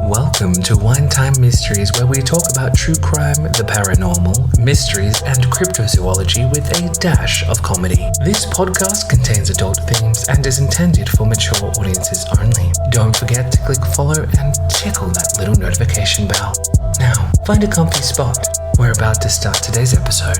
Welcome to Wine Time Mysteries, where we talk about true crime, the paranormal, mysteries, and cryptozoology with a dash of comedy. This podcast contains adult themes and is intended for mature audiences only. Don't forget to click follow and tickle that little notification bell. Now, find a comfy spot. We're about to start today's episode.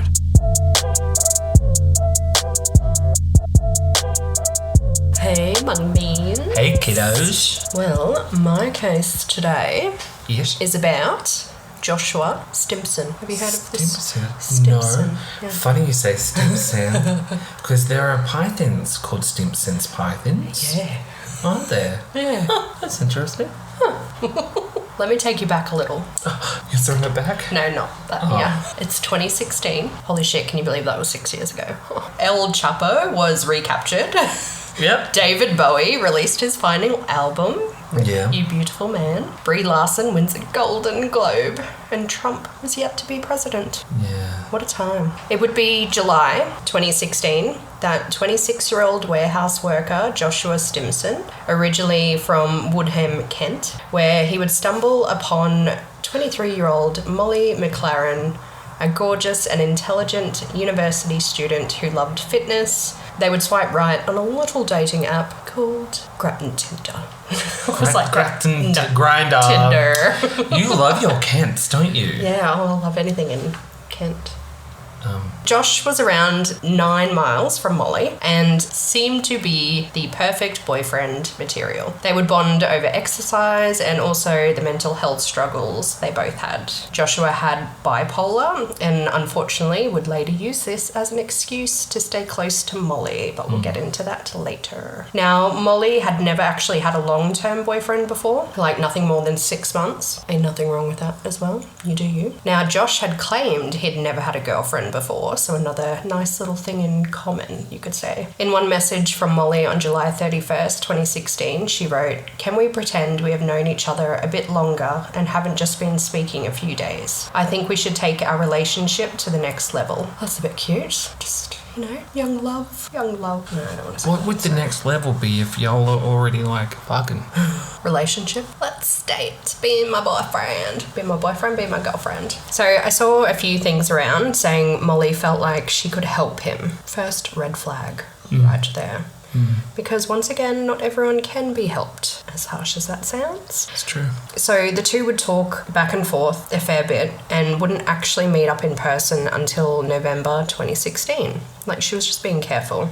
Hey, mung beans. Hey, kiddos. Well, my case today Yes. is about Joshua Stimpson. Have you heard of this? Stimpson? No. Yeah. Funny you say Stimpson, because there are pythons called Stimpson's pythons. Yeah. Aren't there? Yeah. Oh, that's interesting. Let me take you back a little. You're throwing it back? No, not that. Oh. Yeah. It's 2016. Holy shit, can you believe that was 6 years ago? El Chapo was recaptured. Yep. David Bowie released his final album, Yeah. You Beautiful Man. Brie Larson wins a Golden Globe. And Trump was yet to be president. Yeah. What a time. It would be July 2016 that 26-year-old warehouse worker Joshua Stimpson, originally from Woodham, Kent, where he would stumble upon 23-year-old Molly McLaren, a gorgeous and intelligent university student who loved fitness. They would swipe right on a little dating app called Tinder. I was like, Grinder. Tinder. You love your Kents, don't you? Yeah, I love anything in Kent. Josh was around 9 miles from Molly and seemed to be the perfect boyfriend material. They would bond over exercise and also the mental health struggles they both had. Joshua had bipolar and unfortunately would later use this as an excuse to stay close to Molly, but we'll get into that later. Now, Molly had never actually had a long-term boyfriend before, like nothing more than 6 months. Ain't nothing wrong with that as well. You do you. Now, Josh had claimed he'd never had a girlfriend before, so another nice little thing in common, you could say. In one message from Molly on July 31st, 2016, she wrote, "Can we pretend we have known each other a bit longer and haven't just been speaking a few days? I think we should take our relationship to the next level." That's a bit cute. Just, young love. Young love. No, I don't want to say What would the next level be if y'all are already like fucking? relationship. Let's date. Be my boyfriend. Be my boyfriend, be my girlfriend. So I saw a few things around saying Molly felt like she could help him. First red flag right there. Because once again, not everyone can be helped, as harsh as that sounds. It's true. So the two would talk back and forth a fair bit and wouldn't actually meet up in person until November 2016. Like, she was just being careful,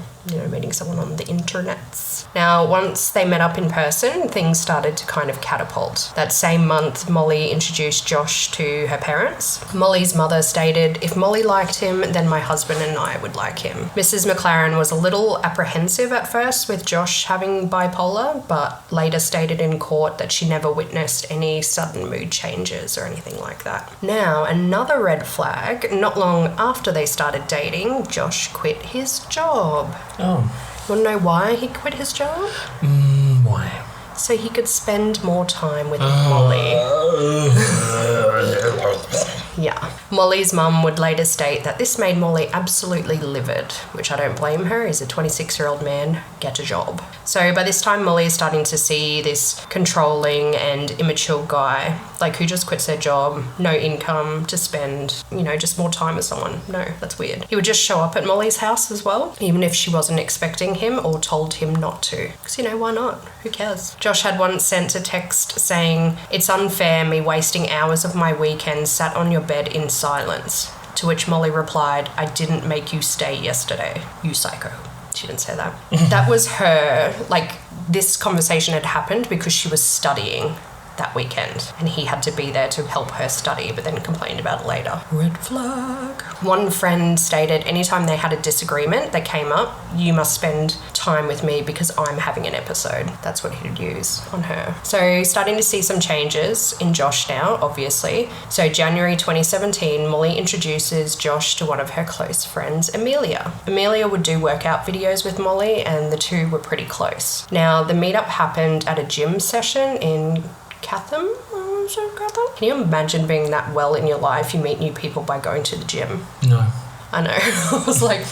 meeting someone on the internets. Now, once they met up in person, things started to kind of catapult. That same month, Molly introduced Josh to her parents. Molly's mother stated, "If Molly liked him, then my husband and I would like him." Mrs. McLaren was a little apprehensive at first with Josh having bipolar, but later stated in court that she never witnessed any sudden mood changes or anything like that. Now, another red flag, not long after they started dating, Josh quit his job. Oh. You want to know why he quit his job? Why? So he could spend more time with Molly. Yeah. Molly's mum would later state that this made Molly absolutely livid, which I don't blame her. He's a 26-year-old man. Get a job. So by this time, Molly is starting to see this controlling and immature guy, who just quits their job, no income to spend, just more time with someone. No, that's weird. He would just show up at Molly's house as well, even if she wasn't expecting him or told him not to. Because, why not? Who cares? Josh had once sent a text saying, "It's unfair me wasting hours of my weekend sat on your bed in silence." To which Molly replied, "I didn't make you stay yesterday, you psycho." She didn't say that. That was her, this conversation had happened because she was studying that weekend and he had to be there to help her study, but then complained about it later. Red flag. One friend stated anytime they had a disagreement that came up, "You must spend time with me because I'm having an episode." That's what he'd use on her. So starting to see some changes in Josh now, obviously. So January 2017, Molly introduces Josh to one of her close friends, Amelia. Amelia would do workout videos with Molly and the two were pretty close. Now, the meetup happened at a gym session in Catham? Can you imagine being that well in your life? You meet new people by going to the gym. No. I know. I was like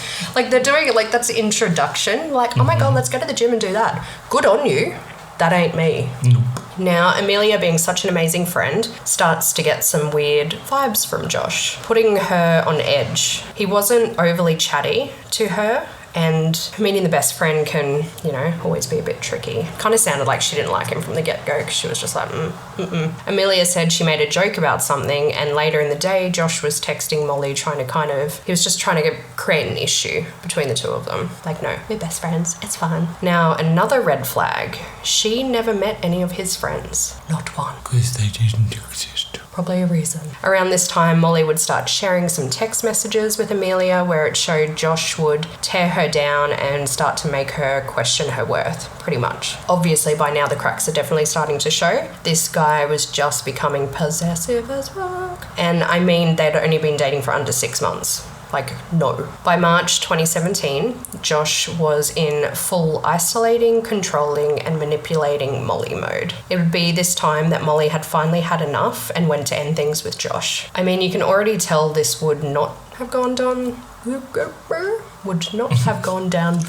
they're doing it that's the introduction. Oh my God, let's go to the gym and do that. Good on you. That ain't me. Nope. Now, Amelia, being such an amazing friend, starts to get some weird vibes from Josh, putting her on edge. He wasn't overly chatty to her, and meeting the best friend can, always be a bit tricky. Kind of sounded like she didn't like him from the get-go because she was just like, Amelia said she made a joke about something, and later in the day, Josh was texting Molly he was just trying to create an issue between the two of them. Like, no, we're best friends, it's fine. Now, another red flag. She never met any of his friends. Not one. Because they didn't exist. Probably a reason. Around this time, Molly would start sharing some text messages with Amelia where it showed Josh would tear her down and start to make her question her worth, pretty much. Obviously, by now the cracks are definitely starting to show. This guy was just becoming possessive as fuck. And I mean, they'd only been dating for under 6 months. Like, no. By March 2017, Josh was in full isolating, controlling, and manipulating Molly mode. It would be this time that Molly had finally had enough and went to end things with Josh. I mean, you can already tell this would not have gone down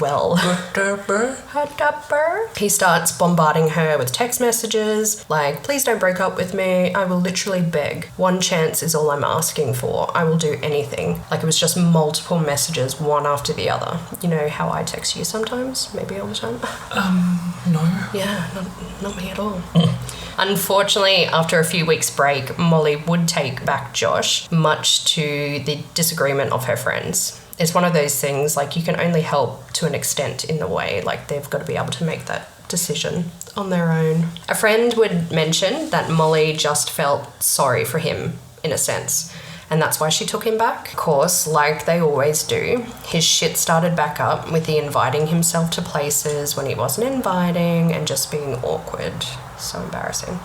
well. He starts bombarding her with text messages like, please don't break up with me, I will literally beg. One chance is all I'm asking for. I will do anything. Like, it was just multiple messages, one after the other. You know how I text you sometimes? Maybe all the time? No. Yeah, not me at all. Unfortunately, after a few weeks' break, Molly would take back Josh, much to the disagreement of her friends. It's one of those things, like, you can only help to an extent in the way, like, they've got to be able to make that decision on their own. A friend would mention that Molly just felt sorry for him, in a sense, and that's why she took him back. Of course, like they always do, his shit started back up with the inviting himself to places when he wasn't inviting and just being awkward. So embarrassing.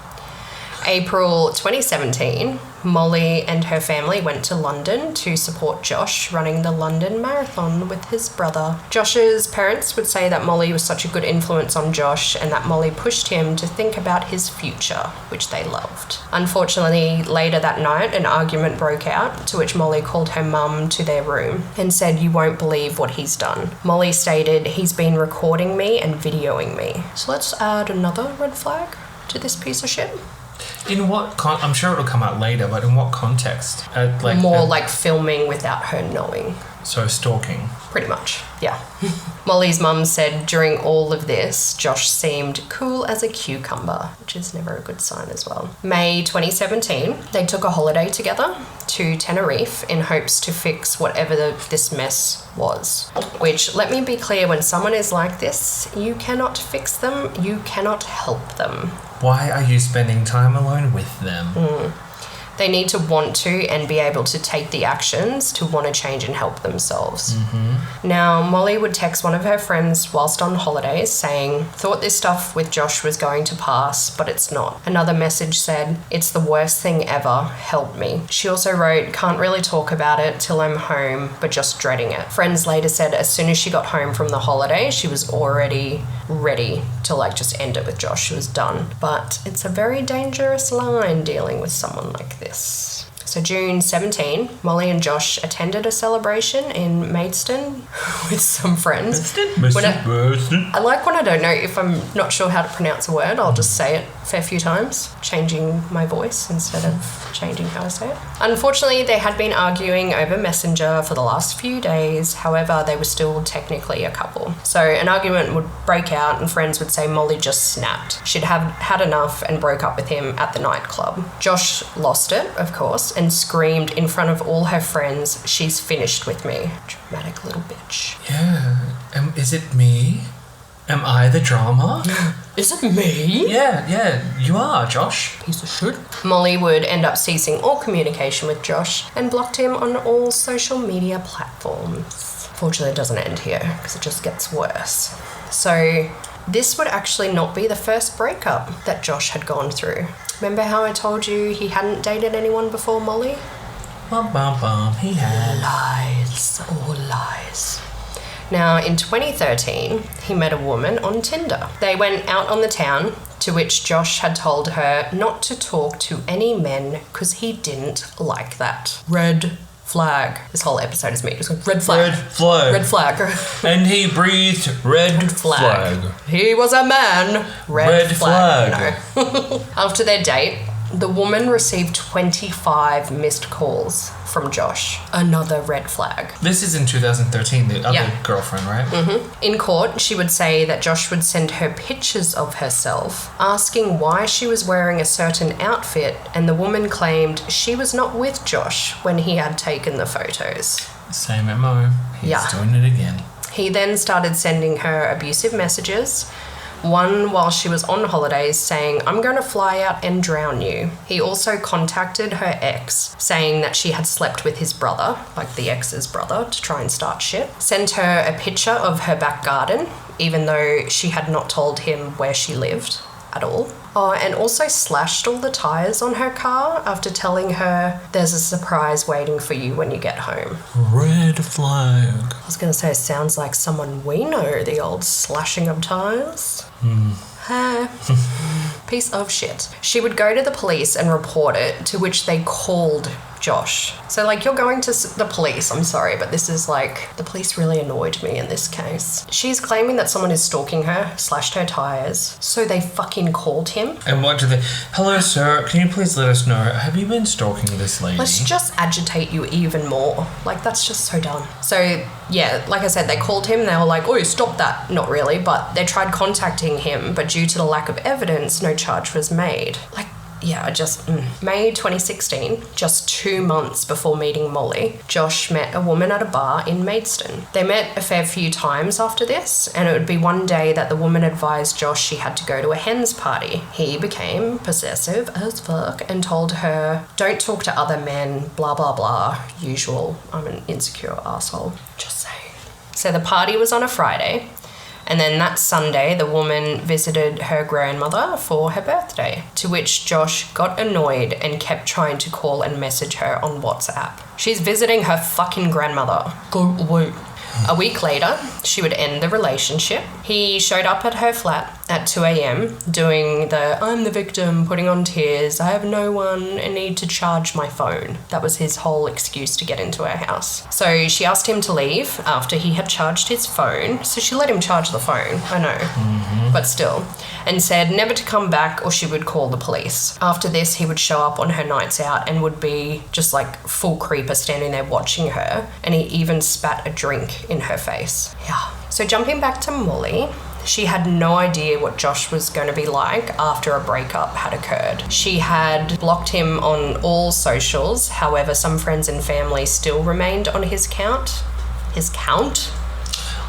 April 2017, Molly and her family went to London to support Josh running the London Marathon with his brother. Josh's parents would say that Molly was such a good influence on Josh and that Molly pushed him to think about his future, which they loved. Unfortunately, later that night, an argument broke out, to which Molly called her mum to their room and said, "You won't believe what he's done." Molly stated, "He's been recording me and videoing me." So let's add another red flag to this piece of shit. In what I'm sure it'll come out later, but in what context? Like filming without her knowing. So stalking. Pretty much, yeah. Molly's mum said during all of this, Josh seemed cool as a cucumber, which is never a good sign as well. May 2017, they took a holiday together to Tenerife in hopes to fix whatever this mess was. Which, let me be clear, when someone is like this, you cannot fix them, you cannot help them. Why are you spending time alone with them? They need to want to and be able to take the actions to want to change and help themselves. Mm-hmm. Now, Molly would text one of her friends whilst on holidays saying, "Thought this stuff with Josh was going to pass, but it's not." Another message said, "It's the worst thing ever, help me." She also wrote, "Can't really talk about it till I'm home, but just dreading it." Friends later said as soon as she got home from the holiday, she was already ready to just end it with Josh. She was done. But it's a very dangerous line dealing with someone like this. So June 17, Molly and Josh attended a celebration in Maidstone with some friends. I like when I don't know, if I'm not sure how to pronounce a word, I'll just say it a fair few times, changing my voice instead of changing how I say it. Unfortunately, they had been arguing over Messenger for the last few days. However, they were still technically a couple. So an argument would break out and friends would say Molly just snapped. She'd had enough and broke up with him at the nightclub. Josh lost it, of course, and screamed in front of all her friends, "She's finished with me." Dramatic little bitch. Yeah. Is it me? Am I the drama? Is it me? Yeah, you are, Josh. Piece of shit. Molly would end up ceasing all communication with Josh and blocked him on all social media platforms. Fortunately, it doesn't end here because it just gets worse. So this would actually not be the first breakup that Josh had gone through. Remember how I told you he hadn't dated anyone before Molly? Bum, bum, bum. He had. Lies. All lies. Now, in 2013, he met a woman on Tinder. They went out on the town, to which Josh had told her not to talk to any men because he didn't like that. Red flag. This whole episode is me just going, red flag. Red flag. Red flag. And he breathed red flag. He was a man. Red flag. No. After their date, the woman received 25 missed calls from Josh. Another red flag. This is in 2013, the other girlfriend, right? Mm-hmm. In court, she would say that Josh would send her pictures of herself, asking why she was wearing a certain outfit, and the woman claimed she was not with Josh when he had taken the photos. Same MO. He's doing it again. He then started sending her abusive messages. One while she was on holidays saying, I'm going to fly out and drown you. He also contacted her ex saying that she had slept with his brother, like the ex's brother, to try and start shit. Sent her a picture of her back garden, even though she had not told him where she lived at all. Oh, and also slashed all the tyres on her car after telling her there's a surprise waiting for you when you get home. Red flag. I was going to say, it sounds like someone we know, the old slashing of tyres. Piece of shit. She would go to the police and report it, to which they called Josh. So, like, you're going to the police, I'm sorry, but this is like, the police really annoyed me in this case. She's claiming that someone is stalking her, slashed her tyres, so they fucking called him. And what do they... Hello, sir, can you please let us know, have you been stalking this lady? Let's just agitate you even more. Like, that's just so dumb. So, yeah, like I said, they called him, they were like, oh, stop that. Not really, but they tried contacting him, but due to the lack of evidence, no charge was made. Like, yeah, May 2016, just 2 months before meeting Molly, Josh met a woman at a bar in Maidstone. They met a fair few times after this, and it would be one day that the woman advised Josh she had to go to a hen's party. He became possessive as fuck and told her, don't talk to other men, blah, blah, blah. Usual, I'm an insecure asshole. Just saying. So the party was on a Friday. And then that Sunday, the woman visited her grandmother for her birthday, to which Josh got annoyed and kept trying to call and message her on WhatsApp. She's visiting her fucking grandmother. Go away. A week later, she would end the relationship. He showed up at her flat at 2 a.m. doing the I'm the victim, putting on tears, I have no one and need to charge my phone. That was his whole excuse to get into her house. So she asked him to leave after he had charged his phone. So she let him charge the phone, I know, but still. And said never to come back or she would call the police. After this, he would show up on her nights out and would be just like full creeper standing there watching her. And he even spat a drink in her face. Yeah. So jumping back to Molly, she had no idea what Josh was going to be like after a breakup had occurred. She had blocked him on all socials. However, some friends and family still remained on his count. His count?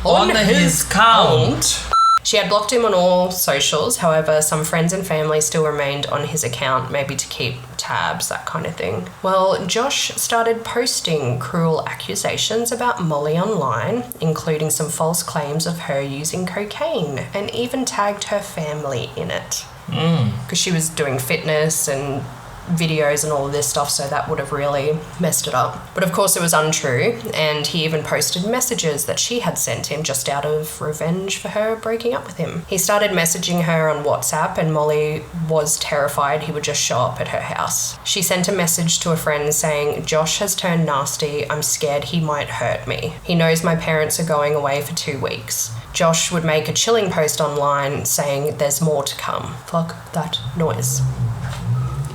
On his count. She had blocked him on all socials. However, some friends and family still remained on his account, maybe to keep tabs, that kind of thing. Well, Josh started posting cruel accusations about Molly online, including some false claims of her using cocaine, and even tagged her family in it. Because she was doing fitness and videos and all of this stuff, so that would have really messed it up. But of course it was untrue, and he even posted messages that she had sent him just out of revenge for her breaking up with him. He started messaging her on WhatsApp, and Molly was terrified he would just show up at her house. She sent a message to a friend saying, Josh has turned nasty, I'm scared he might hurt me. He knows my parents are going away for 2 weeks. Josh would make a chilling post online saying there's more to come. Fuck that noise.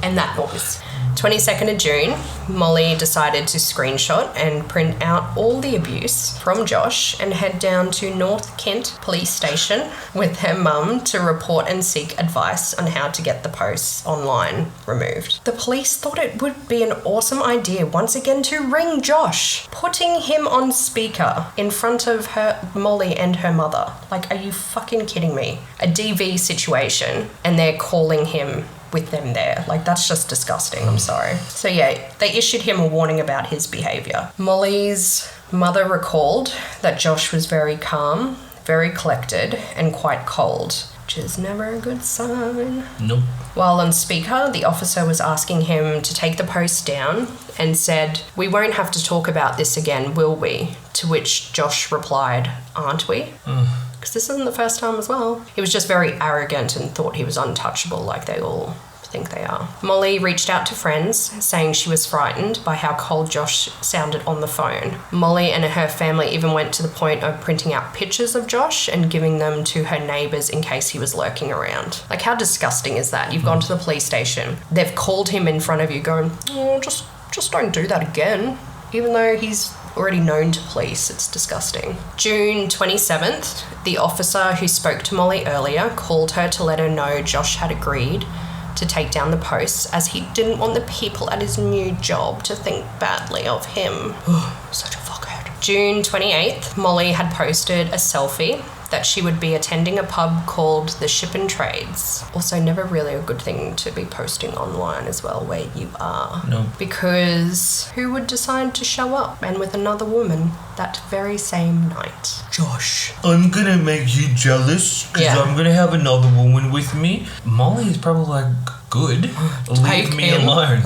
And that noise. 22nd of June, Molly decided to screenshot and print out all the abuse from Josh and head down to North Kent Police Station with her mum to report and seek advice on how to get the posts online removed. The police thought it would be an awesome idea once again to ring Josh, putting him on speaker in front of Molly and her mother. Like, are you fucking kidding me? A DV situation, and they're calling him with them there. Like, that's just disgusting. I'm sorry. So yeah, they issued him a warning about his behaviour. Molly's mother recalled that Josh was very calm, very collected, and quite cold, which is never a good sign. Nope. While on speaker, the officer was asking him to take the post down and said, we won't have to talk about this again, will we? To which Josh replied, aren't we? Because this isn't the first time as well. He was just very arrogant and thought he was untouchable like they all think they are. Molly reached out to friends, saying she was frightened by how cold Josh sounded on the phone. Molly and her family even went to the point of printing out pictures of Josh and giving them to her neighbours in case he was lurking around. Like, how disgusting is that? You've gone to the police station, they've called him in front of you going, oh, just don't do that again. Even though he's already known to police. It's disgusting. June 27th, the officer who spoke to Molly earlier called her to let her know Josh had agreed to take down the posts as he didn't want the people at his new job to think badly of him. Such a fuckhead. June 28th, Molly had posted a selfie that she would be attending a pub called the Ship and Trades. Also, never really a good thing to be posting online as well, where you are. No. Because who would decide to show up and with another woman that very same night? Josh, I'm gonna make you jealous because Yeah. I'm gonna have another woman with me. Molly is probably like, good. Leave me him. alone.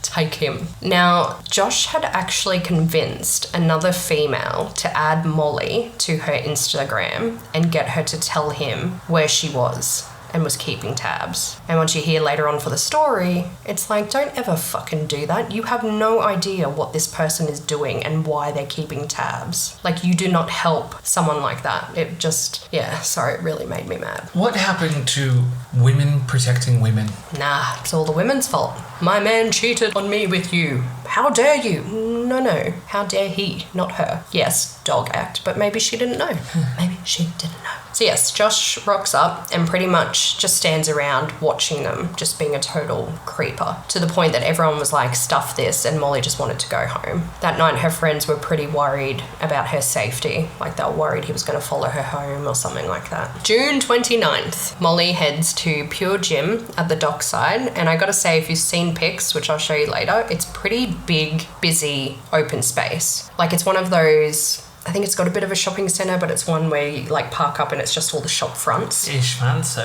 Take him. Now, Josh had actually convinced another female to add Molly to her Instagram and get her to tell him where she was and was keeping tabs. And what you hear later on for the story, it's like, don't ever fucking do that. You have no idea what this person is doing and why they're keeping tabs. Like, you do not help someone like that. It just, it really made me mad. What happened to women protecting women? Nah, it's all the women's fault. My man cheated on me with you. How dare you? No. How dare he, not her? Yes, dog act, but maybe she didn't know. Maybe she didn't know. So yes, Josh rocks up and pretty much just stands around watching them, just being a total creeper, to the point that everyone was like, stuff this, and Molly just wanted to go home. That night, her friends were pretty worried about her safety. Like, they were worried he was going to follow her home or something like that. June 29th, Molly heads to Pure Gym at the dockside, and I gotta say, if you've seen pics, which I'll show you later, it's pretty big, busy, open space. Like, it's one of those, I think it's got a bit of a shopping centre, but it's one where you like park up and it's just all the shop fronts. Ich fancy.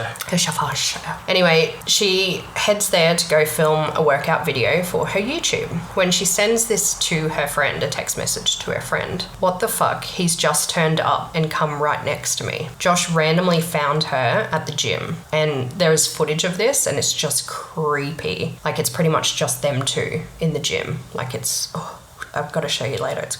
Anyway, she heads there to go film a workout video for her YouTube. When she sends this to her friend, a text message to her friend, what the fuck, he's just turned up and come right next to me. Josh randomly found her at the gym, and there is footage of this and it's just creepy. Like, it's pretty much just them two in the gym. Like, it's, I've got to show you later. It's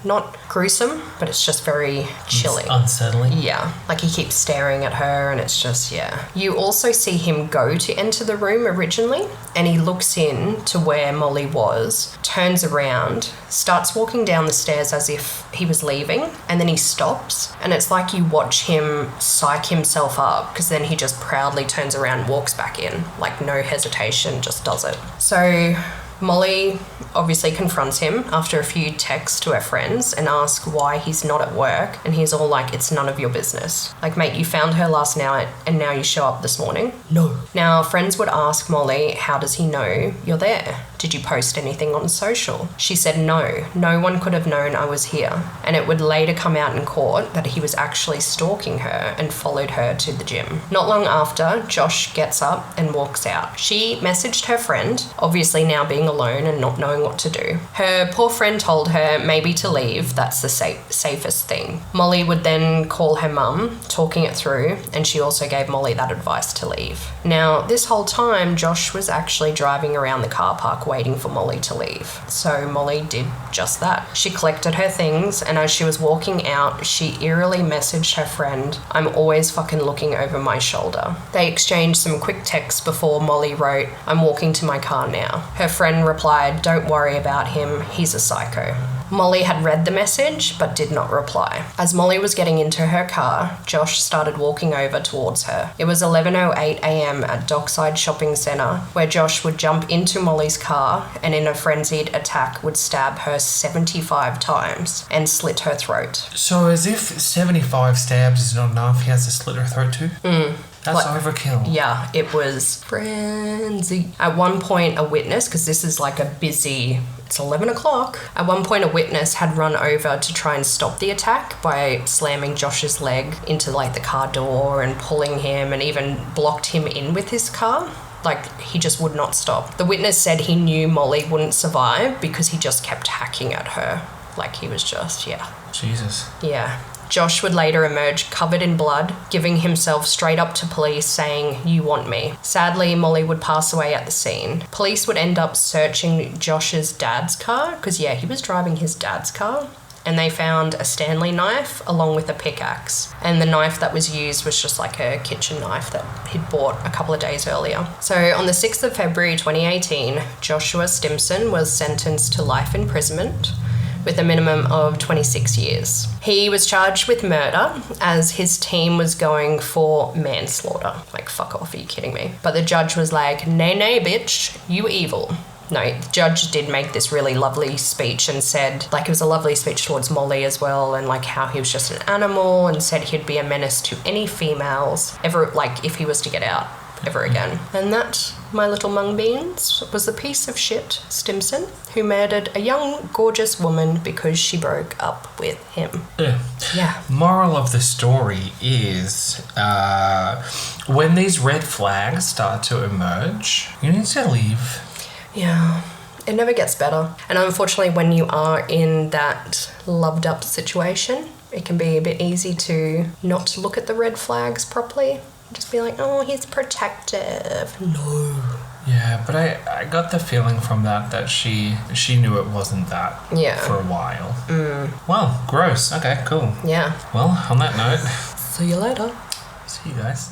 not gruesome, but it's just very chilling. It's unsettling. Yeah, like he keeps staring at her and it's just, You also see him go to enter the room originally, and he looks in to where Molly was, turns around, starts walking down the stairs as if he was leaving, and then he stops, and it's like you watch him psych himself up, because then he just proudly turns around and walks back in, like no hesitation, just does it. So Molly obviously confronts him after a few texts to her friends and asks why he's not at work, and he's all like, it's none of your business. Like, mate, you found her last night and now you show up this morning? No. Now, friends would ask Molly, how does he know you're there? Did you post anything on social? She said no one could have known I was here, and it would later come out in court that he was actually stalking her and followed her to the gym. Not long after, Josh gets up and walks out. She messaged her friend, obviously now being alone and not knowing what to do. Her poor friend told her maybe to leave, that's the safest thing. Molly would then call her mum, talking it through, and she also gave Molly that advice to leave. Now, this whole time, Josh was actually driving around the car park waiting for Molly to leave. So Molly did just that. She collected her things, and as she was walking out, she eerily messaged her friend, I'm always fucking looking over my shoulder. They exchanged some quick texts before Molly wrote, I'm walking to my car now. Her friend replied, don't worry about him, he's a psycho. Molly had read the message but did not reply. As Molly was getting into her car, Josh started walking over towards her. It was 11:08 a.m. at Dockside Shopping Centre, where Josh would jump into Molly's car and in a frenzied attack would stab her 75 times and slit her throat. So as if 75 stabs is not enough, he has to slit her throat too? That's overkill. Yeah, it was frenzy. At one point, a witness, because this is like a busy, it's 11 o'clock. At one point, a witness had run over to try and stop the attack by slamming Josh's leg into like the car door and pulling him, and even blocked him in with his car. Like, he just would not stop. The witness said he knew Molly wouldn't survive because he just kept hacking at her. Like, he was just, Jesus. Yeah. Josh would later emerge covered in blood, giving himself straight up to police saying, "You want me." Sadly, Molly would pass away at the scene. Police would end up searching Josh's dad's car, because he was driving his dad's car, and they found a Stanley knife along with a pickaxe. And the knife that was used was just like a kitchen knife that he'd bought a couple of days earlier. So on the 6th of February 2018, Joshua Stimpson was sentenced to life imprisonment with a minimum of 26 years. He was charged with murder as his team was going for manslaughter. Like, fuck off, are you kidding me? But the judge was like, nay, bitch, you evil. No, the judge did make this really lovely speech and said, like, it was a lovely speech towards Molly as well, and like how he was just an animal, and said he'd be a menace to any females ever, like if he was to get out ever again. And that, my little mung beans, was the piece of shit Stimpson who murdered a young, gorgeous woman because she broke up with him. Yeah. Moral of the story is, when these red flags start to emerge, you need to leave. Yeah, it never gets better. And unfortunately, when you are in that loved up situation, it can be a bit easy to not look at the red flags properly. Just be like, oh, he's protective. No. Yeah, but I got the feeling from that she knew it wasn't that for a while. Well, gross. Okay, cool. Yeah. Well, on that note, See you later. see you guys.